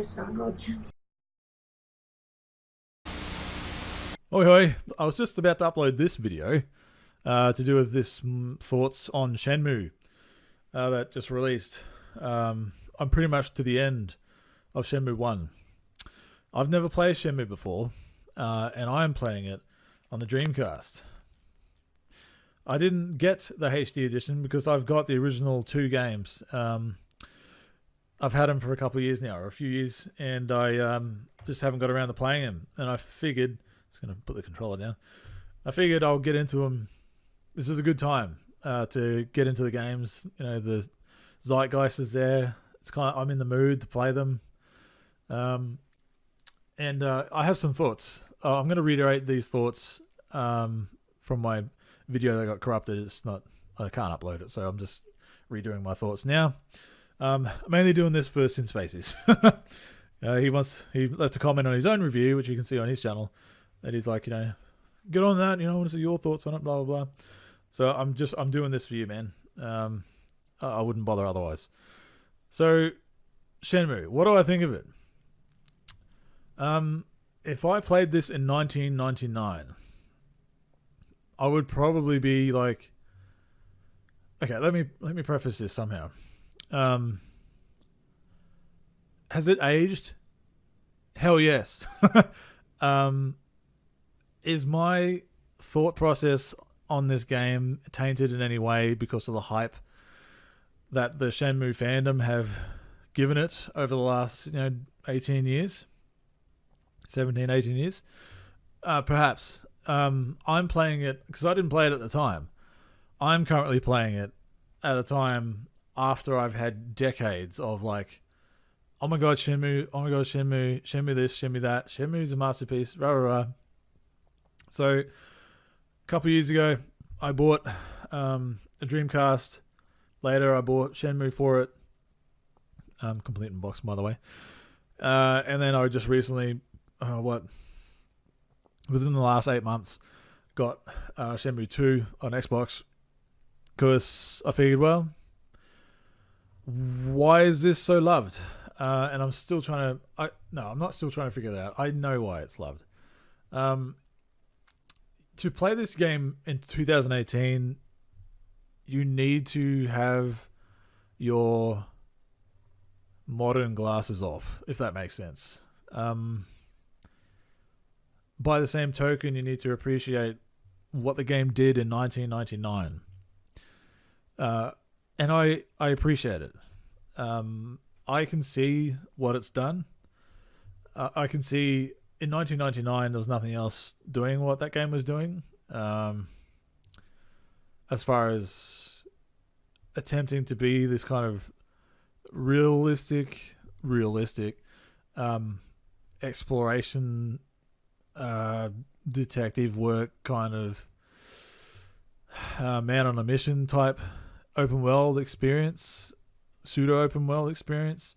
a song called Chunty. Oi hoi, I was just about to upload this video to do with this thoughts on Shenmue that just released. I'm pretty much to the end of Shenmue 1. I've never played Shenmue before, and I am playing it on the Dreamcast. I didn't get the HD edition because I've got the original 2 games. I've had them for a couple of years now, or a few years, and I just haven't got around to playing them. And I figured, just going to put the controller down, I figured I'll get into them. This is a good time to get into the games. You know, the zeitgeist is there. It's kind of, I'm in the mood to play them. And I have some thoughts. I'm going to reiterate these thoughts from my video that got corrupted. It's not, I can't upload it, so I'm just redoing my thoughts now. I'm mainly doing this for Sin Spaces. He left a comment on his own review, which you can see on his channel, that he's like, you know, get on that, you know, I want to see your thoughts on it, blah blah blah. So I'm doing this for you, man. I wouldn't bother otherwise. So Shenmue, what do I think of it? If I played this in 1999, I would probably be like, okay, let me preface this somehow. Has it aged? Hell yes. Is my thought process on this game tainted in any way because of the hype that the Shenmue fandom have given it over the last, 18 years? 17, 18 years? Perhaps. I'm playing it because I didn't play it at the time. I'm currently playing it at a time after I've had decades of like, oh my god, Shenmue, oh my god, Shenmue, Shenmue this, Shenmue that, Shenmue's a masterpiece, rah rah rah. So a couple of years ago, I bought a Dreamcast. Later, I bought Shenmue for it. Complete in box, by the way. And then I just recently, within the last 8 months, got Shenmue 2 on Xbox. Because I figured, well, why is this so loved? And I'm still trying to... I'm not still trying to figure that out. I know why it's loved. To play this game in 2018, you need to have your modern glasses off, if that makes sense. By the same token, you need to appreciate what the game did in 1999. And I appreciate it. I can see what it's done. I can see in 1999 there was nothing else doing what that game was doing. As far as attempting to be this kind of realistic exploration, detective work kind of man on a mission type open world experience, pseudo open world experience.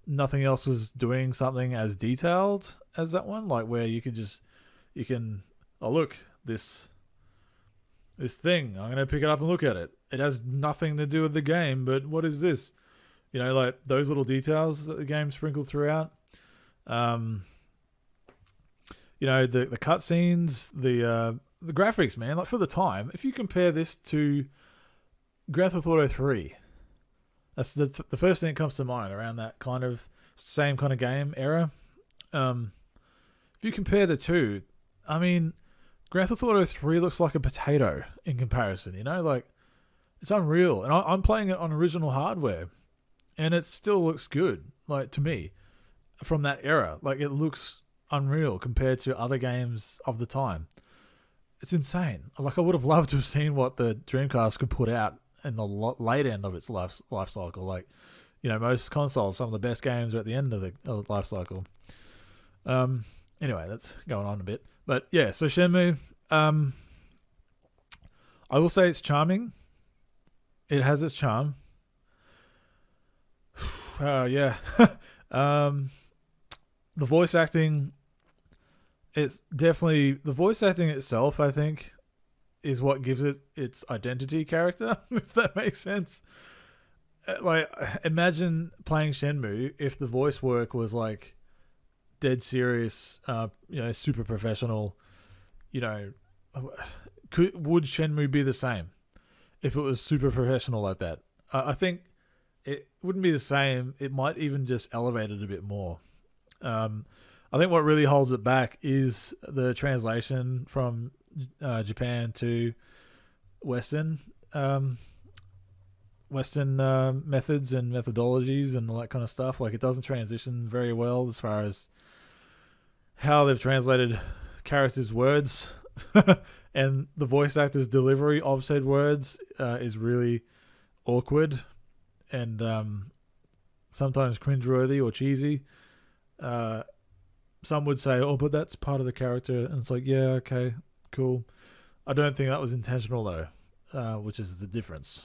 Nothing else was doing something as detailed as that one, like where you can oh look, this thing, I'm gonna pick it up and look at it. It has nothing to do with the game, but what is this? You know, like those little details that the game sprinkled throughout. The cutscenes, the graphics, man, like for the time, if you compare this to Grand Theft Auto 3, that's the first thing that comes to mind around that kind of same kind of game era. If you compare the two, I mean, Grand Theft Auto 3 looks like a potato in comparison, you know, like it's unreal. And I'm playing it on original hardware and it still looks good, like to me, from that era. Like it looks unreal compared to other games of the time. It's insane. Like I would have loved to have seen what the Dreamcast could put out in the late end of its life cycle. Like, you know, most consoles, some of the best games are at the end of the life cycle. Anyway, that's going on a bit. But yeah, so Shenmue, I will say it's charming. It has its charm. Yeah. The voice acting, it's definitely, the voice acting itself, I think, is what gives it its identity character, if that makes sense. like imagine playing Shenmue if the voice work was like dead serious, super professional. Would Shenmue be the same if it was super professional like that? I think it wouldn't be the same. It might even just elevate it a bit more. I think what really holds it back is the translation from Japan to Western methods and methodologies and all that kind of stuff. Like, it doesn't transition very well as far as how they've translated characters' words and the voice actor's delivery of said words is really awkward and sometimes cringeworthy or cheesy. Some would say, oh, but that's part of the character. And it's like, yeah, okay, cool. I don't think that was intentional, though, which is the difference.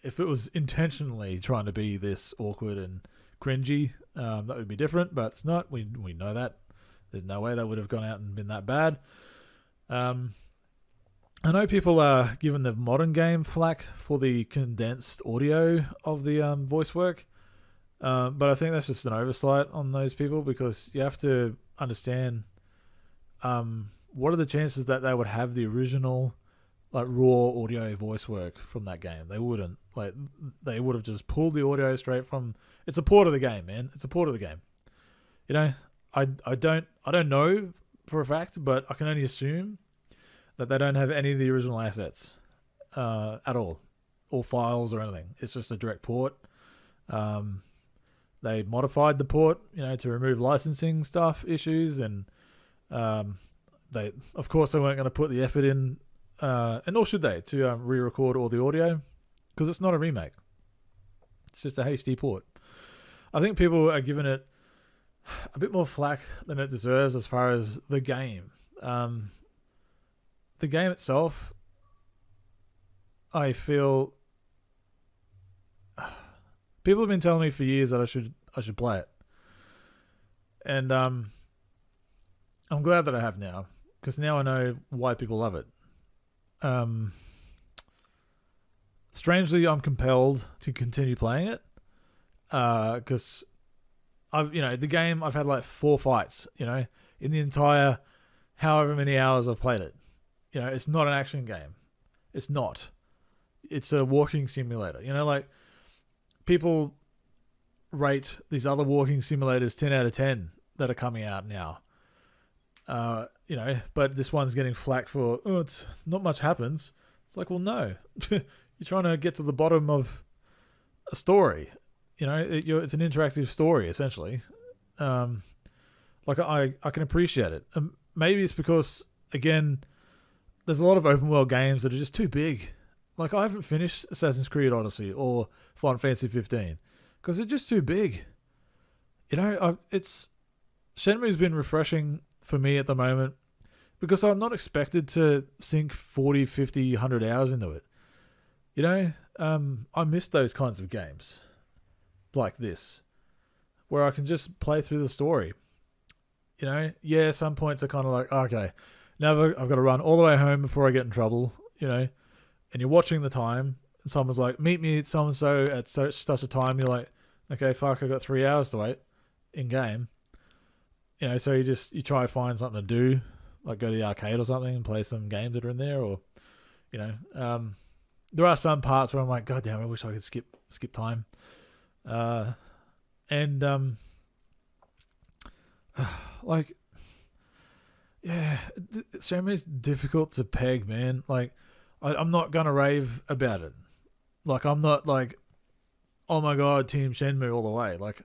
If it was intentionally trying to be this awkward and cringy, that would be different, but it's not. We know that. There's no way that would have gone out and been that bad. I know people are giving the modern game flack for the condensed audio of the voice work, but I think that's just an oversight on those people, because you have to understand what are the chances that they would have the original like raw audio voice work from that game. They wouldn't. Like, they would have just pulled the audio straight from. It's a port of the game, man. It's a port of the game. I don't know for a fact, but I can only assume that they don't have any of the original assets at all, or files or anything. It's just a direct port. They modified the port, to remove licensing stuff issues, and they, of course, they weren't going to put the effort in, and nor should they, to re-record all the audio, because it's not a remake. It's just a HD port. I think people are giving it a bit more flack than it deserves as far as the game. The game itself, I feel people have been telling me for years that I should play it, and I'm glad that I have now, because now I know why people love it. Strangely, I'm compelled to continue playing it, because the game, I've had like 4 fights, in the entire however many hours I've played it. It's not an action game. It's not. It's a walking simulator. Like, people rate these other walking simulators 10 out of 10 that are coming out now. But this one's getting flack for, it's not much happens. It's like, well, no. You're trying to get to the bottom of a story. It's an interactive story, essentially. Like, I can appreciate it. Maybe it's because, again, there's a lot of open world games that are just too big. Like, I haven't finished Assassin's Creed Odyssey or Final Fantasy 15 because they're just too big. Shenmue's been refreshing for me at the moment because I'm not expected to sink 40, 50, 100 hours into it. I miss those kinds of games like this, where I can just play through the story. Some points are kind of like, okay, now I've got to run all the way home before I get in trouble, and you're watching the time, and someone's like, meet me at so-and-so at such a time. You're like, okay, fuck, I've got 3 hours to wait in game. So you try to find something to do, like go to the arcade or something and play some games that are in there, or, there are some parts where I'm like, God damn, I wish I could skip time. Shenmue's difficult to peg, man. Like, I'm not gonna rave about it. Like, I'm not like, oh my god, Team Shenmue all the way. Like,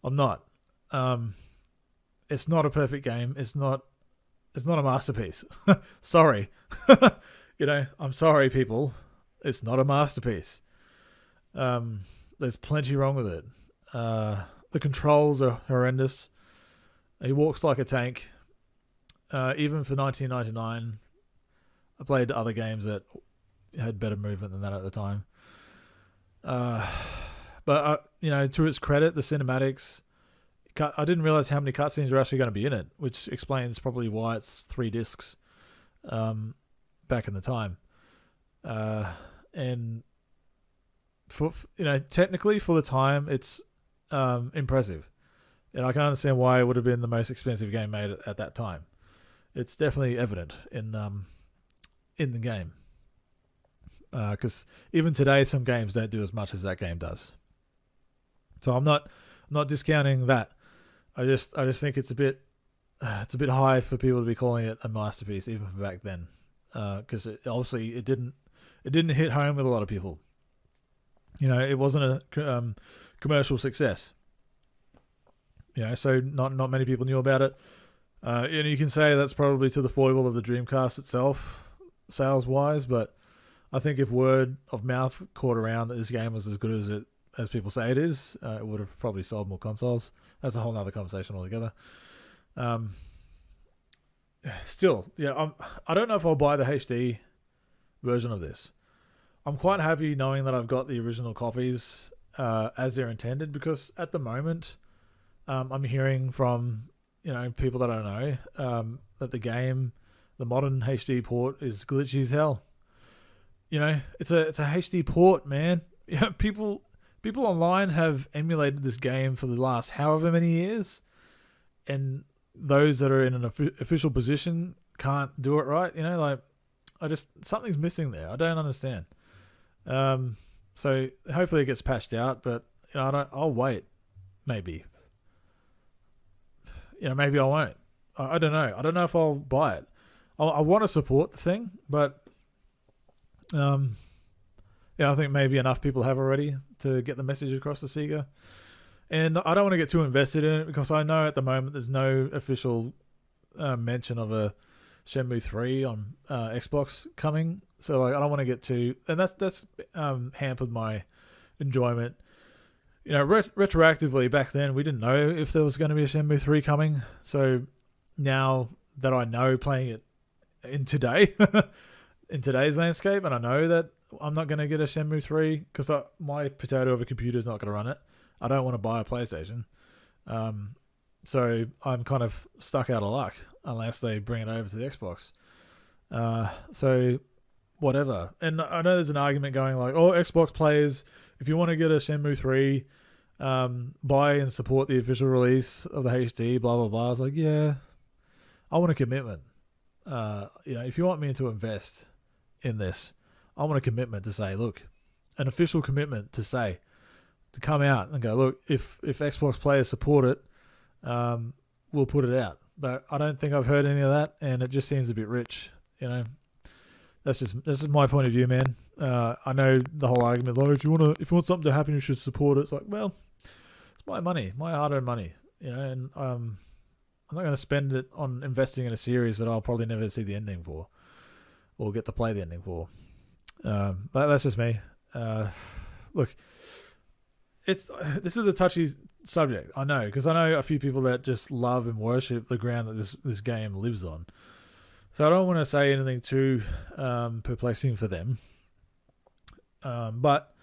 I'm not. It's not a perfect game. It's not a masterpiece. Sorry. I'm sorry, people. It's not a masterpiece. There's plenty wrong with it. The controls are horrendous. He walks like a tank. Even for 1999, I played other games that had better movement than that at the time. But to its credit, the cinematics, I didn't realize how many cutscenes are actually going to be in it, which explains probably why it's 3 discs back in the time. And for technically for the time, it's impressive, and I can understand why it would have been the most expensive game made at that time. It's definitely evident in the game, because even today some games don't do as much as that game does. So I'm not discounting that. I just think it's a bit high for people to be calling it a masterpiece even from back then, because obviously it didn't hit home with a lot of people. It wasn't a commercial success. So not many people knew about it. And you can say that's probably to the foible of the Dreamcast itself, sales wise. But I think if word of mouth caught around that this game was as good as people say it is, it would have probably sold more consoles. That's a whole nother conversation altogether. Still, I don't know if I'll buy the HD version of this. I'm quite happy knowing that I've got the original copies as they're intended, because at the moment I'm hearing from people that I know that the modern HD port is glitchy as hell. It's a HD port, man. People online have emulated this game for the last however many years, and those that are in an official position can't do it right. Something's missing there. I don't understand. So hopefully it gets patched out, but I'll wait. Maybe. Maybe I won't. I don't know. I don't know if I'll buy it. I want to support the thing, but I think maybe enough people have already to get the message across to Sega. And I don't want to get too invested in it, because I know at the moment there's no official mention of a Shenmue 3 on Xbox coming. So I don't want to get too... And that's hampered my enjoyment. Retroactively, back then, we didn't know if there was going to be a Shenmue 3 coming. So now that I know, playing it in today's landscape, and I know that I'm not going to get a Shenmue 3 because my potato of a computer is not going to run it. I don't want to buy a PlayStation. So I'm kind of stuck out of luck unless they bring it over to the Xbox. So whatever. And I know there's an argument going like, oh, Xbox players, if you want to get a Shenmue 3, buy and support the official release of the HD, blah, blah, blah. I was like, yeah, I want a commitment. If you want me to invest in this, I want a commitment to say, look, an official commitment to say, to come out and go, look, if Xbox players support it, we'll put it out. But I don't think I've heard any of that, and it just seems a bit rich. This is my point of view, man. I know the whole argument, like, if you want something to happen, you should support it. It's like, well, it's my money, my hard-earned money, and I'm not going to spend it on investing in a series that I'll probably never see the ending for, or get to play the ending for. But that's just me. Look, this is a touchy subject, I know, because I know a few people that just love and worship the ground that this game lives on. So I don't want to say anything too perplexing for them. But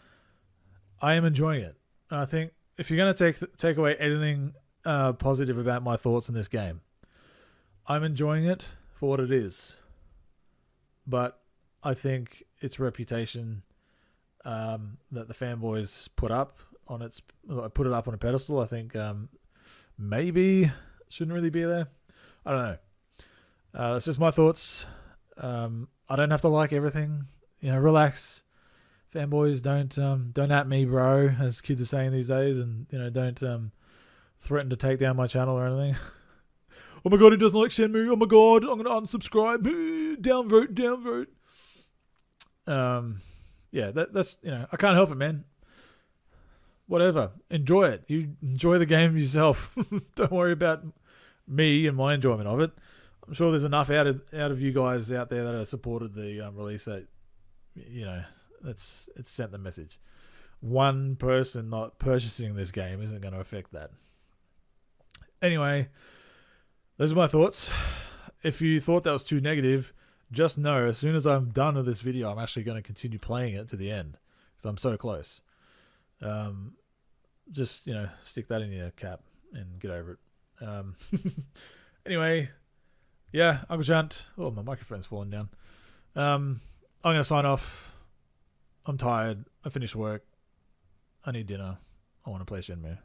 I am enjoying it. And I think if you're going to take away anything positive about my thoughts in this game, I'm enjoying it for what it is. But I think its reputation that the fanboys put it up on a pedestal, I think maybe shouldn't really be there. I don't know. That's just my thoughts. I don't have to like everything. Relax. Fanboys, don't at me, bro, as kids are saying these days, and don't threaten to take down my channel or anything. Oh my god, he doesn't like Shenmue. Oh my god, I'm gonna unsubscribe. Downvote. Yeah, that's I can't help it, man. Whatever, enjoy it. You enjoy the game yourself. Don't worry about me and my enjoyment of it. I'm sure there's enough out of you guys out there that have supported the release that it's sent the message. One person not purchasing this game isn't going to affect that. Anyway, those are my thoughts. If you thought that was too negative, just know as soon as I'm done with this video, I'm actually going to continue playing it to the end because I'm so close. Just stick that in your cap and get over it. Anyway, yeah, Uncle Chunt. Oh, my microphone's falling down. I'm going to sign off. I'm tired. I finished work. I need dinner. I want to play Shenmue.